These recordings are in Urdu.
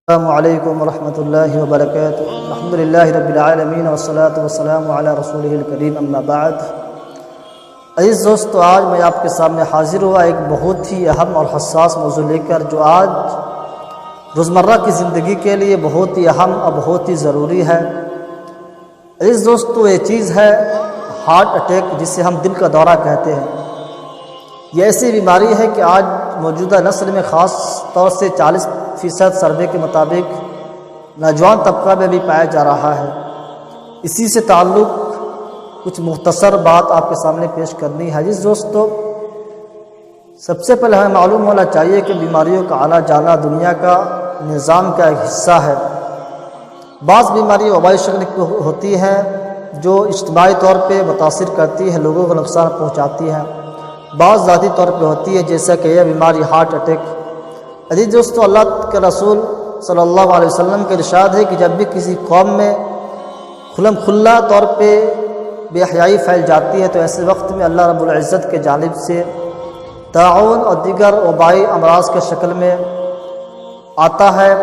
السلام علیکم ورحمۃ اللہ وبرکاتہ۔ الحمد للہ رب العالمین والصلاة والسلام علی رسولہ الکریم، اما بعد۔ عزیز دوستو، آج میں آپ کے سامنے حاضر ہوا ایک بہت ہی اہم اور حساس موضوع لے کر، جو آج روزمرہ کی زندگی کے لیے بہت ہی اہم اور بہت ہی ضروری ہے۔ عزیز دوستو، یہ چیز ہے ہارٹ اٹیک، جسے ہم دل کا دورہ کہتے ہیں۔ یہ ایسی بیماری ہے کہ آج موجودہ نسل میں خاص طور سے 40% سروے کے مطابق نوجوان طبقہ میں بھی پایا جا رہا ہے۔ اسی سے تعلق کچھ مختصر بات آپ کے سامنے پیش کرنی ہے۔ عزیز دوستو، سب سے پہلے ہمیں معلوم ہونا چاہیے کہ بیماریوں کا آنا جانا دنیا کا نظام کا ایک حصہ ہے۔ بعض بیماری وبائی شکل کی ہوتی ہیں جو اجتماعی طور پہ متاثر کرتی ہے، لوگوں کو نقصان پہنچاتی ہے۔ بعض ذاتی طور پہ ہوتی ہے، جیسا کہ یہ بیماری ہارٹ اٹیک۔ عزیز دوستو، اللہ کے رسول صلی اللہ علیہ وسلم کا ارشاد ہے کہ جب بھی کسی قوم میں کھلا طور پہ بے حیائی پھیل جاتی ہے تو ایسے وقت میں اللہ رب العزت کے جانب سے طاعون اور دیگر وبائی امراض کے شکل میں آتا ہے،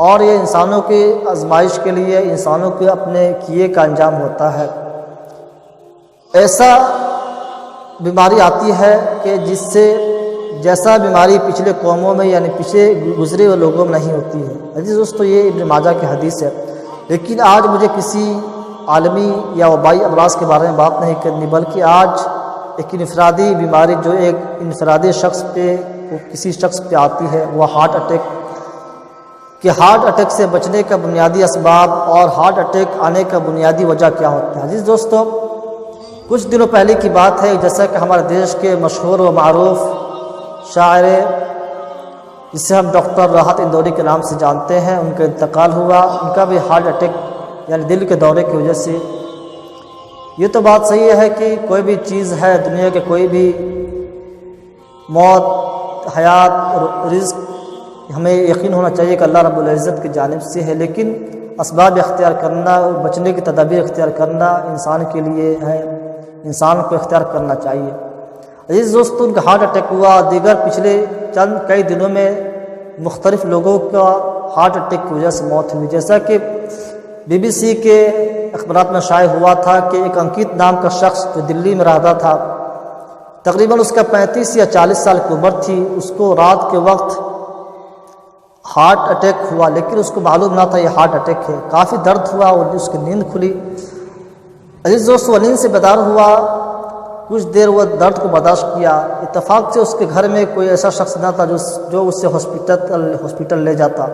اور یہ انسانوں کی آزمائش کے لیے انسانوں کے اپنے کیے کا انجام ہوتا ہے۔ ایسا بیماری آتی ہے کہ جس سے جیسا بیماری پچھلے قوموں میں یعنی پیچھے گزرے ہوئے لوگوں میں نہیں ہوتی ہے۔ عزیز دوستو، یہ ابن ماجہ کی حدیث ہے۔ لیکن آج مجھے کسی عالمی یا وبائی امراض کے بارے میں بات نہیں کرنی، بلکہ آج ایک انفرادی بیماری جو ایک انفرادی شخص پہ کسی شخص پہ آتی ہے، وہ ہارٹ اٹیک کہ ہارٹ اٹیک سے بچنے کا بنیادی اسباب اور ہارٹ اٹیک آنے کا بنیادی وجہ کیا ہوتا ہے۔ عزیز دوستو، کچھ دنوں پہلے کی بات ہے، جیسا کہ ہمارے دیش کے مشہور و معروف شاعر جسے ہم ڈاکٹر راحت اندوری کے نام سے جانتے ہیں، ان کا انتقال ہوا۔ ان کا بھی ہارٹ اٹیک یعنی دل کے دورے کی وجہ سے۔ یہ تو بات صحیح ہے کہ کوئی بھی چیز ہے دنیا کے، کوئی بھی موت، حیات، رزق، ہمیں یقین ہونا چاہیے کہ اللہ رب العزت کی جانب سے ہے، لیکن اسباب اختیار کرنا، بچنے کی تدابیر اختیار کرنا انسان کے لیے ہے، انسان کو اختیار کرنا چاہیے۔ عزیز دوستو، ان کا ہارٹ اٹیک ہوا۔ دیگر پچھلے کئی دنوں میں مختلف لوگوں کا ہارٹ اٹیک کی وجہ سے موت ہوئی، جیسا کہ BBC کے اخبارات میں شائع ہوا تھا کہ ایک انکت نام کا شخص جو دلی میں رہتا تھا، تقریباً اس کا 35 یا 40 سال کی عمر تھی، اس کو رات کے وقت ہارٹ اٹیک ہوا، لیکن اس کو معلوم نہ تھا یہ ہارٹ اٹیک ہے۔ کافی درد ہوا اور اس کی نیند کھلی۔ عزیز دوستو، نیند سے بیدار ہوا، کچھ دیر وہ درد کو برداشت کیا۔ اتفاق سے اس کے گھر میں کوئی ایسا شخص نہ تھا جو اسے ہاسپٹل لے جاتا،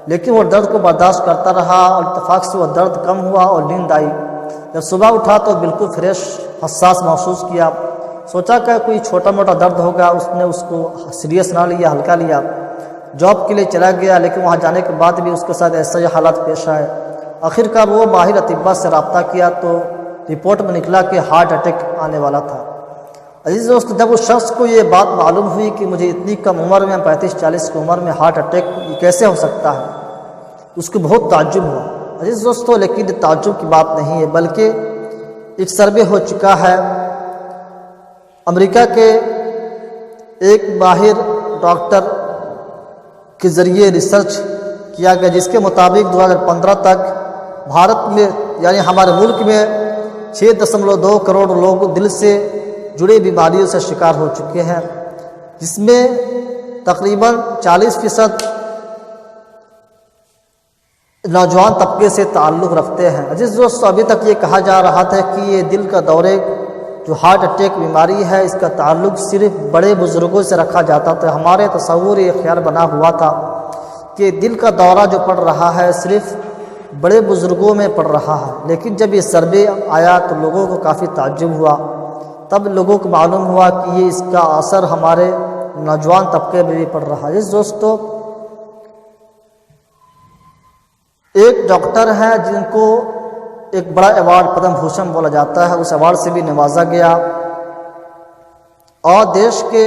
لیکن وہ درد کو برداشت کرتا رہا، اور اتفاق سے وہ درد کم ہوا اور نیند آئی۔ جب صبح اٹھا تو بالکل فریش، حساس محسوس کیا۔ سوچا کہ کوئی چھوٹا موٹا درد ہوگا، اس نے اس کو سیریس نہ لیا، ہلکا لیا۔ جاب کے لیے چلا گیا، لیکن وہاں جانے کے بعد بھی اس کے ساتھ ایسا ہی حالات پیش آئے۔ آخرکار وہ ماہر اطباء سے رابطہ کیا تو رپورٹ میں نکلا کہ ہارٹ اٹیک آنے والا تھا۔ عزیز دوست، جب اس شخص کو یہ بات معلوم ہوئی کہ مجھے اتنی کم عمر میں 35-40 کی عمر میں ہارٹ اٹیک کیسے ہو سکتا ہے، اس کو بہت تعجب ہوا۔ عزیز دوستو، لیکن یہ تعجب کی بات نہیں ہے، بلکہ ایک سروے ہو چکا ہے امریکہ کے ایک ماہر ڈاکٹر کے ذریعے ریسرچ کیا گیا، جس کے مطابق 2015 تک بھارت میں یعنی ہمارے ملک میں 6.2 کروڑ لوگ دل سے جڑی بیماریوں سے شکار ہو چکے ہیں، جس میں تقریباً 40% نوجوان طبقے سے تعلق رکھتے ہیں۔ عزیز دوستو، ابھی تک یہ کہا جا رہا تھا کہ یہ دل کا دورے جو ہارٹ اٹیک بیماری ہے، اس کا تعلق صرف بڑے بزرگوں سے رکھا جاتا تھا۔ ہمارے تصور یہ خیال بنا ہوا تھا کہ دل کا دورہ جو پڑ رہا ہے صرف بڑے بزرگوں میں پڑ رہا ہے، لیکن جب یہ سروے آیا تو لوگوں کو کافی تعجب ہوا۔ تب لوگوں کو معلوم ہوا کہ یہ اس کا اثر ہمارے نوجوان طبقے میں بھی پڑ رہا ہے۔ عزیز دوستو، ایک ڈاکٹر ہے جن کو ایک بڑا ایوارڈ پدم بھوشن بولا جاتا ہے، اس ایوارڈ سے بھی نوازا گیا، اور دیش کے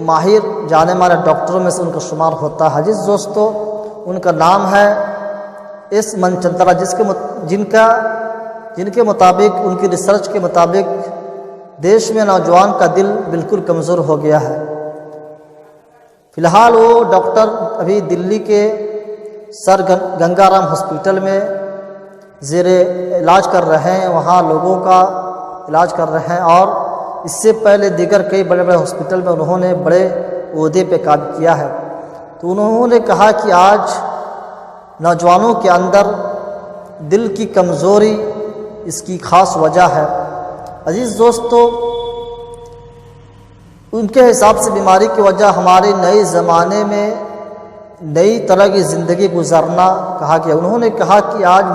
ماہر جانے مانے ڈاکٹروں میں سے ان کا شمار ہوتا ہے۔ عزیز دوستو، ان کا نام ہے ایس منچندرا، جن کے مطابق، ان کی ریسرچ کے مطابق دیش میں نوجوان کا دل بالکل کمزور ہو گیا ہے۔ فی الحال وہ ڈاکٹر ابھی دلی کے سر گنگا رام ہاسپٹل میں زیر علاج کر رہے ہیں، وہاں لوگوں کا علاج کر رہے ہیں، اور اس سے پہلے دیگر کئی بڑے بڑے ہاسپٹل میں انہوں نے بڑے عہدے پہ کام کیا ہے۔ تو انہوں نے کہا کہ آج نوجوانوں کے اندر دل کی کمزوری اس کی خاص وجہ ہے۔ عزیز دوستو، ان کے حساب سے بیماری کی وجہ ہمارے نئے زمانے میں نئی طرح کی زندگی گزارنا کہا گیا۔ انہوں نے کہا کہ آج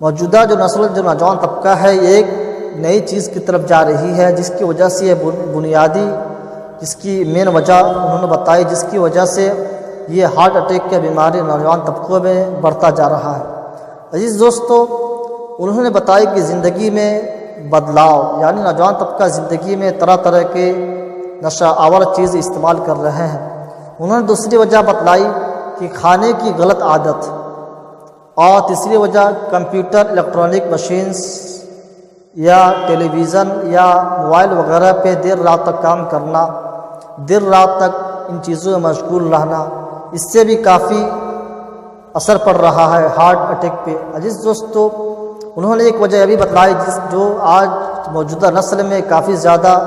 موجودہ جو نوجوان طبقہ ہے، ایک نئی چیز کی طرف جا رہی ہے، جس کی وجہ سے یہ بنیادی، جس کی مین وجہ انہوں نے بتائی، جس کی وجہ سے یہ ہارٹ اٹیک کی بیماری نوجوان طبقوں میں بڑھتا جا رہا ہے۔ عزیز دوستو، انہوں نے بتایا کہ زندگی میں بدلاؤ، یعنی نوجوان طبقہ زندگی میں طرح طرح کے نشہ آور چیز استعمال کر رہے ہیں۔ انہوں نے دوسری وجہ بتلائی کہ کھانے کی غلط عادت، اور تیسری وجہ کمپیوٹر، الیکٹرانک مشینز یا ٹیلی ویژن یا موبائل وغیرہ پہ دیر رات تک کام کرنا، دیر رات تک ان چیزوں میں مشغول رہنا، اس سے بھی کافی اثر پڑ رہا ہے ہارٹ اٹیک پہ۔ عزیز دوستو، انہوں نے ایک وجہ یہ بھی بتلائی جو آج موجودہ نسل میں کافی زیادہ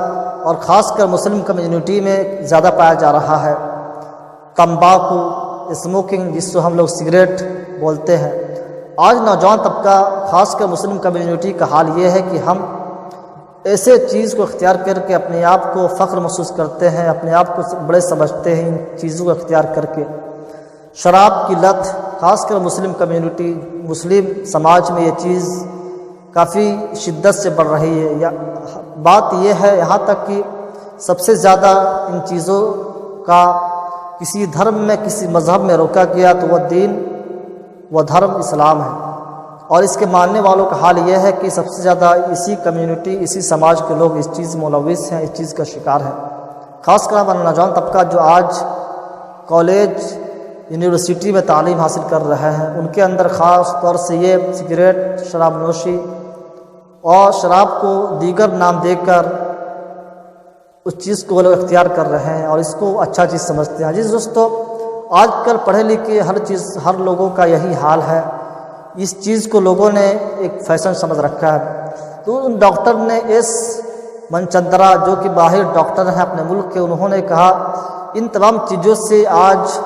اور خاص کر مسلم کمیونٹی میں زیادہ پایا جا رہا ہے، تمباکو، اسموکنگ، جس کو ہم لوگ سگریٹ بولتے ہیں۔ آج نوجوان طبقہ خاص کر مسلم کمیونٹی کا حال یہ ہے کہ ہم ایسے چیز کو اختیار کر کے اپنے آپ کو فخر محسوس کرتے ہیں، اپنے آپ کو بڑے سمجھتے ہیں ان چیزوں کو اختیار کر کے۔ شراب کی لت خاص کر مسلم کمیونٹی، مسلم سماج میں یہ چیز کافی شدت سے بڑھ رہی ہے۔ بات یہ ہے یہاں تک کہ سب سے زیادہ ان چیزوں کا کسی دھرم میں، کسی مذہب میں روکا گیا تو وہ دین، وہ دھرم اسلام ہے، اور اس کے ماننے والوں کا حال یہ ہے کہ سب سے زیادہ اسی کمیونٹی، اسی سماج کے لوگ اس چیز میں ملوث ہیں، اس چیز کا شکار ہیں۔ خاص کر ہمارا نوجوان طبقہ جو آج کالج، یونیورسٹی میں تعلیم حاصل کر رہے ہیں، ان کے اندر خاص طور سے یہ سگریٹ، شراب نوشی اور شراب کو دیگر نام دے کر اس چیز کو وہ لوگ اختیار کر رہے ہیں اور اس کو اچھا چیز سمجھتے ہیں۔ عزیز دوستو، آج کل پڑھے لکھے ہر لوگوں کا یہی حال ہے، اس چیز کو لوگوں نے ایک فیشن سمجھ رکھا ہے۔ تو ان ڈاکٹر نے ایس منچندرا، جو کہ باہر ڈاکٹر ہیں اپنے ملک کے، انہوں نے کہا ان تمام چیزوں سے آج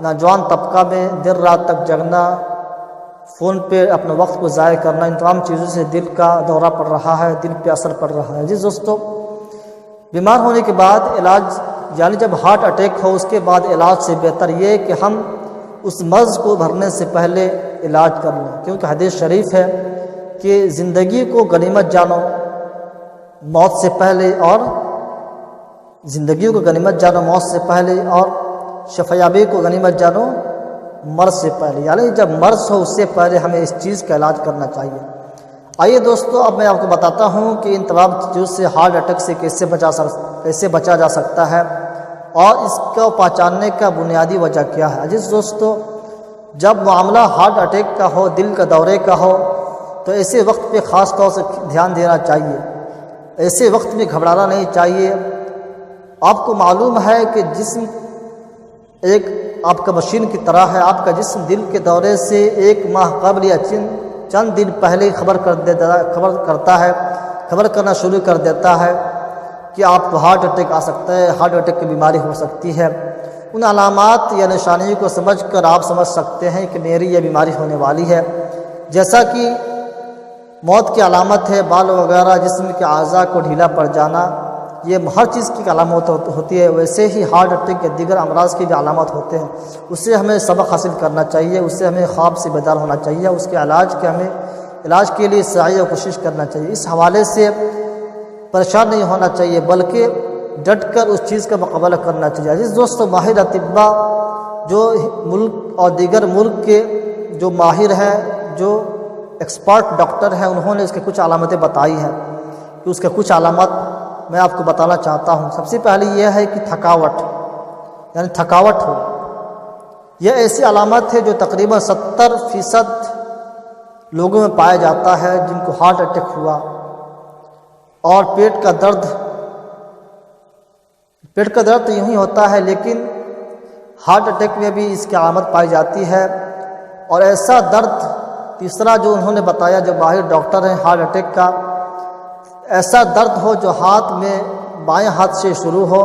نوجوان طبقہ میں دیر رات تک جگنا، فون پہ اپنے وقت کو ضائع کرنا، ان تمام چیزوں سے دل کا دورہ پڑ رہا ہے، دل پہ اثر پڑ رہا ہے۔ عزیز دوستو، بیمار ہونے کے بعد علاج، یعنی جب ہارٹ اٹیک ہو اس کے بعد علاج سے بہتر یہ کہ ہم اس مرض کو بھرنے سے پہلے علاج کر لیں، کیونکہ حدیث شریف ہے کہ زندگی کو غنیمت جانو موت سے پہلے، اور زندگی کو غنیمت جانو موت سے پہلے، اور شفایابی کو غنیمت جانو مرض سے پہلے، یعنی جب مرض ہو اس سے پہلے ہمیں اس چیز کا علاج کرنا چاہیے۔ آئیے دوستو، اب میں آپ کو بتاتا ہوں کہ ان تمام چیزوں سے، ہارٹ اٹیک سے کیسے بچا جا سکتا ہے اور اس کو پہچاننے کا بنیادی وجہ کیا ہے۔ عزیز دوستو، جب معاملہ ہارٹ اٹیک کا ہو، دل کا دورے کا ہو، تو ایسے وقت پہ خاص طور سے دھیان دینا چاہیے، ایسے وقت میں گھبرانا نہیں چاہیے۔ آپ کو معلوم ہے کہ جسم ایک آپ کا مشین کی طرح ہے، آپ کا جسم دل کے دورے سے 1 ماہ قبل یا چند دن پہلے خبر کرنا شروع کر دیتا ہے کہ آپ کو ہارٹ اٹیک آ سکتا ہے، ہارٹ اٹیک کی بیماری ہو سکتی ہے۔ ان علامات یا نشانیوں کو سمجھ کر آپ سمجھ سکتے ہیں کہ میری یہ بیماری ہونے والی ہے۔ جیسا کہ موت کی علامت ہے بال وغیرہ، جسم کے اعضاء کو ڈھیلا پڑ جانا، یہ ہر چیز کی علامت ہوتی ہے، ویسے ہی ہارٹ اٹیک یا دیگر امراض کی بھی علامت ہوتے ہیں۔ اس سے ہمیں سبق حاصل کرنا چاہیے، اس سے ہمیں خواب سے بیدار ہونا چاہیے، اس کے علاج کے لیے سعی اور کوشش کرنا چاہیے۔ اس حوالے سے پریشان نہیں ہونا چاہیے، بلکہ ڈٹ کر اس چیز کا مقابلہ کرنا چاہیے۔ عزیز دوستو، ماہر اطباء جو ملک اور دیگر ملک کے جو ماہر ہیں، جو ایکسپرٹ ڈاکٹر ہیں، انہوں نے اس کے کچھ علامتیں بتائی ہیں کہ اس کے کچھ علامات میں آپ کو بتانا چاہتا ہوں۔ سب سے پہلی یہ ہے کہ تھکاوٹ ہو۔ یہ ایسی علامت ہے جو تقریباً 70% لوگوں میں پایا جاتا ہے جن کو ہارٹ اٹیک ہوا۔ اور پیٹ کا درد تو یوں ہی ہوتا ہے، لیکن ہارٹ اٹیک میں بھی اس کی علامت پائی جاتی ہے۔ اور ایسا درد تیسرا جو انہوں نے بتایا، جو ماہر ڈاکٹر ہیں ہارٹ اٹیک کا، ایسا درد ہو جو ہاتھ میں بائیں ہاتھ سے شروع ہو،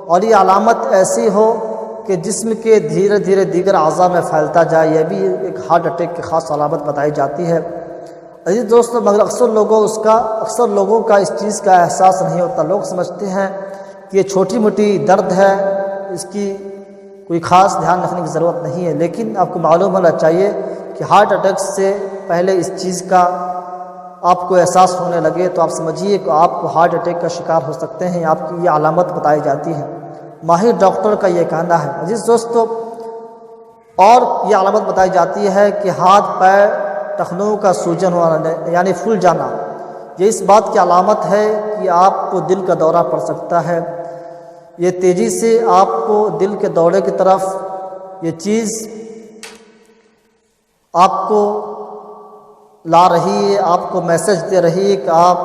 اور یہ علامت ایسی ہو کہ جسم کے دھیرے دھیرے دیگر اعضاء میں پھیلتا جائے، یہ بھی ایک ہارٹ اٹیک کی خاص علامت بتائی جاتی ہے۔ عزیز دوستو، مگر اکثر لوگوں کا اس چیز کا احساس نہیں ہوتا۔ لوگ سمجھتے ہیں کہ یہ چھوٹی موٹی درد ہے، اس کی کوئی خاص دھیان رکھنے کی ضرورت نہیں ہے، لیکن آپ کو معلوم ہونا چاہیے کہ ہارٹ اٹیک سے پہلے اس چیز کا آپ کو احساس ہونے لگے تو آپ سمجھیے کہ آپ کو ہارٹ اٹیک کا شکار ہو سکتے ہیں، آپ کی یہ علامت بتائی جاتی ہے، ماہر ڈاکٹر کا یہ کہنا ہے۔ عزیز دوستو، اور یہ علامت بتائی جاتی ہے کہ ہاتھ پیر ٹخنوں کا سوجن ہونا، یعنی پھول جانا، یہ اس بات کی علامت ہے کہ آپ کو دل کا دورہ پڑ سکتا ہے۔ یہ تیزی سے آپ کو دل کے دورے کی طرف یہ چیز آپ کو لا رہی ہے، آپ کو میسج دے رہی ہے کہ آپ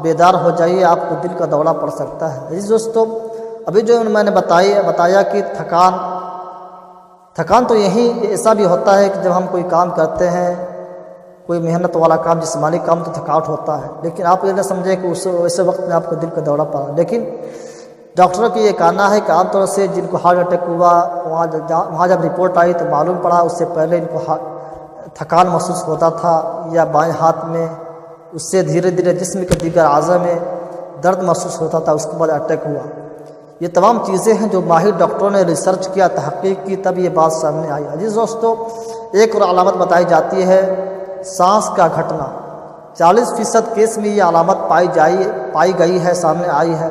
بیدار ہو جائیے، آپ کو دل کا دورہ پڑ سکتا ہے۔ عزیز دوستو، ابھی جو میں نے بتایا کہ تھکان تو یہی ایسا بھی ہوتا ہے کہ جب ہم کوئی کام کرتے ہیں، کوئی محنت والا کام، جسمانی کام، تو تھکاوٹ ہوتا ہے، لیکن آپ یہ نہ سمجھیں کہ ویسے وقت میں آپ کو دل کا دورہ پڑا۔ لیکن ڈاکٹروں کی یہ کہنا ہے کہ عام طور سے جن کو ہارٹ اٹیک ہوا، وہاں جب رپورٹ آئی تو معلوم پڑا اس سے پہلے ان کو تھکان محسوس ہوتا تھا یا بائیں ہاتھ میں، اس سے دھیرے دھیرے جسم کے دیگر اعضاء میں درد محسوس ہوتا تھا، اس کے بعد اٹیک ہوا۔ یہ تمام چیزیں ہیں جو ماہر ڈاکٹروں نے ریسرچ کیا، تحقیق کی، تب یہ بات سامنے آئی۔ عزیز دوستو، ایک اور علامت بتائی جاتی ہے سانس کا گھٹنا۔ 40% کیس میں یہ علامت پائی گئی ہے، سامنے آئی ہے۔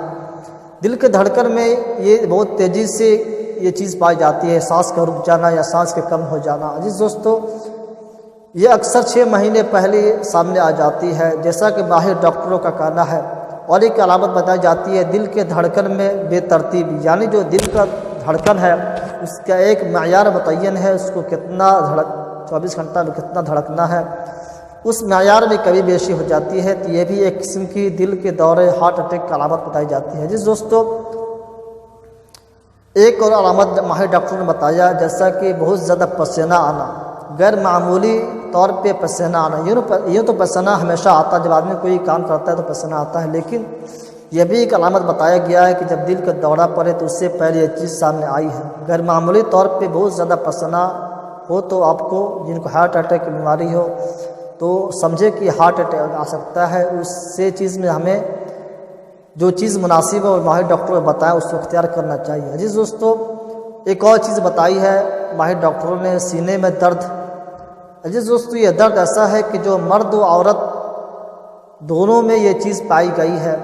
دل کے دھڑکن میں یہ بہت تیزی سے یہ چیز پائی جاتی ہے، سانس کا رک جانا یا سانس کے کم ہو جانا۔ عزیز دوستو، یہ اکثر 6 مہینے پہلے سامنے آ جاتی ہے، جیسا کہ ماہر ڈاکٹروں کا کہنا ہے۔ اور ایک علامت بتائی جاتی ہے دل کے دھڑکن میں بے ترتیبی، یعنی جو دل کا دھڑکن ہے اس کا ایک معیار متعین ہے، اس کو کتنا 24 گھنٹہ میں کتنا دھڑکنا ہے، اس معیار میں کمی بیشی ہو جاتی ہے، تو یہ بھی ایک قسم کی دل کے دورے ہارٹ اٹیک کی علامت بتائی جاتی ہے۔ جس دوستو، ایک اور علامت ماہر ڈاکٹر نے بتایا، جیسا کہ بہت زیادہ پسینہ آنا، غیر معمولی طور پہ پسینہ آنا۔ یوں تو پسینہ ہمیشہ آتا ہے، جب آدمی کوئی کام کرتا ہے تو پسینہ آتا ہے، لیکن یہ بھی ایک علامت بتایا گیا ہے کہ جب دل کا دورہ پڑے تو اس سے پہلے یہ چیز سامنے آئی ہے۔ غیر معمولی طور پہ بہت زیادہ پسینہ ہو تو آپ کو، جن کو ہارٹ اٹیک کی بیماری ہو، تو سمجھے کہ ہارٹ اٹیک آ سکتا ہے۔ اس سے چیز میں ہمیں جو چیز مناسب ہے اور ماہر ڈاکٹر نے بتایا اس کو اختیار کرنا چاہیے۔ عزیز دوستو، ایک اور چیز بتائی ہے ماہر ڈاکٹروں نے، سینے میں درد۔ عزیز دوستو، یہ درد ایسا ہے کہ جو مرد و عورت دونوں میں یہ چیز پائی گئی ہے،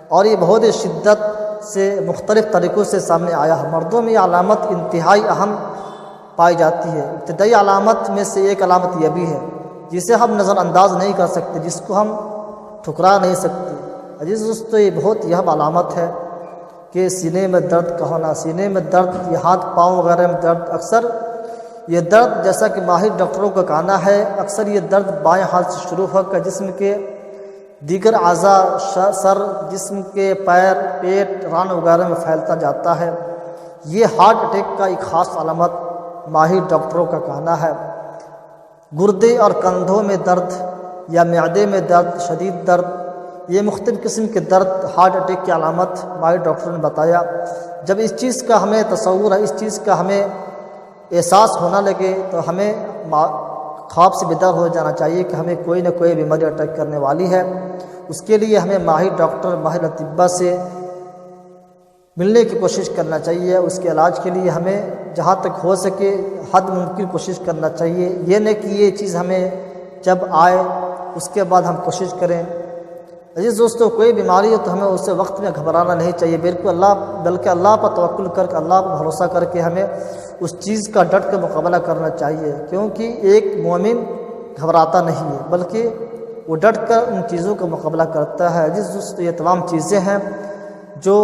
اور یہ بہت شدت سے مختلف طریقوں سے سامنے آیا ہے۔ مردوں میں یہ علامت انتہائی اہم پائی جاتی ہے۔ ابتدائی علامت میں سے ایک علامت یہ بھی ہے جسے ہم نظر انداز نہیں کر سکتے، جس کو ہم ٹھکرا نہیں سکتے۔ عزیز دوستو، یہ بہت اہم علامت ہے کہ سینے میں درد کا ہونا، سینے میں درد، یہ ہاتھ پاؤں وغیرہ میں درد۔ اکثر یہ درد، جیسا کہ ماہر ڈاکٹروں کا کہنا ہے، اکثر یہ درد بائیں ہاتھ سے شروع ہو کر جسم کے دیگر اعضاء، سر، جسم کے پیر، پیٹ، ران وغیرہ میں پھیلتا جاتا ہے۔ یہ ہارٹ اٹیک کا ایک خاص علامت ماہر ڈاکٹروں کا کہنا ہے۔ گردے اور کندھوں میں درد یا معدے میں درد، شدید درد، یہ مختلف قسم کے درد ہارٹ اٹیک کی علامت ماہر ڈاکٹر نے بتایا۔ جب اس چیز کا ہمیں تصور ہے، اس چیز کا ہمیں احساس ہونا لگے تو ہمیں خواب سے بیدار ہو جانا چاہیے کہ ہمیں کوئی نہ کوئی بیماری اٹیک کرنے والی ہے۔ اس کے لیے ہمیں ماہر ڈاکٹر، ماہر اطباء سے ملنے کی کوشش کرنا چاہیے۔ اس کے علاج کے لیے ہمیں جہاں تک ہو سکے حد ممکن کوشش کرنا چاہیے۔ یہ نہیں کہ یہ چیز ہمیں جب آئے اس کے بعد ہم کوشش کریں۔ عزیز دوستو، کوئی بیماری ہو تو ہمیں اسے وقت میں گھبرانا نہیں چاہیے، بلکہ اللہ پر توکل کر کے، اللہ پر بھروسہ کر کے ہمیں اس چیز کا ڈٹ کے مقابلہ کرنا چاہیے، کیونکہ ایک مومن گھبراتا نہیں ہے بلکہ وہ ڈٹ کر ان چیزوں کا مقابلہ کرتا ہے۔ عزیز دوستو، یہ تمام چیزیں ہیں جو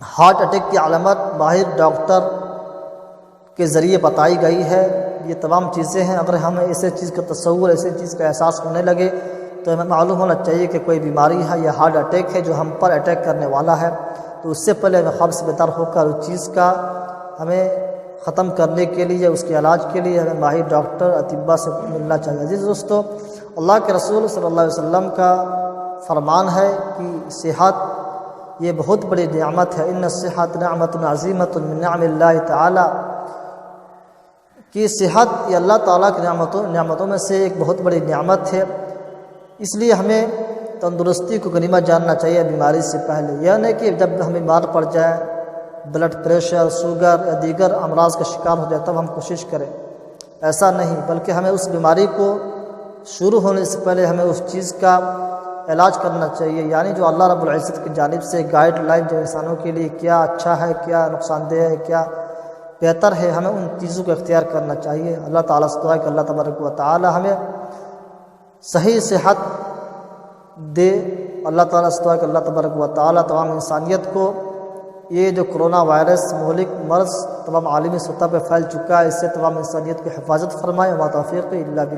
ہارٹ اٹیک کی علامت ماہر ڈاکٹر کے ذریعے بتائی گئی ہے۔ یہ تمام چیزیں ہیں، اگر ہمیں ایسے چیز کا تصور، ایسے چیز کا احساس ہونے لگے تو ہمیں معلوم ہونا چاہیے کہ کوئی بیماری ہے یا ہارٹ اٹیک ہے جو ہم پر اٹیک کرنے والا ہے، تو اس سے پہلے ہمیں خواب سے بیدار ہو کر اس چیز کا ہمیں ختم کرنے کے لیے، اس کے علاج کے لیے ہمیں ماہر ڈاکٹر اطباء سے ملنا چاہیے۔ عزیز دوستو، اللہ کے رسول صلی اللہ علیہ وسلم کا فرمان ہے کہ صحت یہ بہت بڑی نعمت ہے۔ ان الصحۃ نعمت عظیمۃ من نعم اللہ تعالی، کہ صحت یہ اللہ تعالیٰ کی نعمتوں میں سے ایک بہت بڑی نعمت ہے۔ اس لیے ہمیں تندرستی کو غنیمت جاننا چاہیے بیماری سے پہلے، یعنی کہ جب ہم بیمار پڑ جائیں، بلڈ پریشر، شوگر یا دیگر امراض کا شکار ہو جائے تب ہم کوشش کریں، ایسا نہیں، بلکہ ہمیں اس بیماری کو شروع ہونے سے پہلے ہمیں اس چیز کا علاج کرنا چاہیے، یعنی جو اللہ رب العزت کی جانب سے گائیڈ لائن جو انسانوں کے لیے کیا اچھا ہے، کیا نقصان دہ ہے، کیا بہتر ہے، ہمیں ان چیزوں کو اختیار کرنا چاہیے۔ اللہ تعالیٰ سے دعا ہے کہ اللہ تبارک و تعالی ہمیں صحیح صحت دے۔ اللہ تعالیٰ سے دعا ہے کہ اللہ تبارک و تعالی تمام انسانیت کو یہ جو کرونا وائرس مہلک مرض تمام عالمی سطح پہ پھیل چکا ہے، اس سے تمام انسانیت کی حفاظت فرمائے۔ وما توفیق الا باللہ۔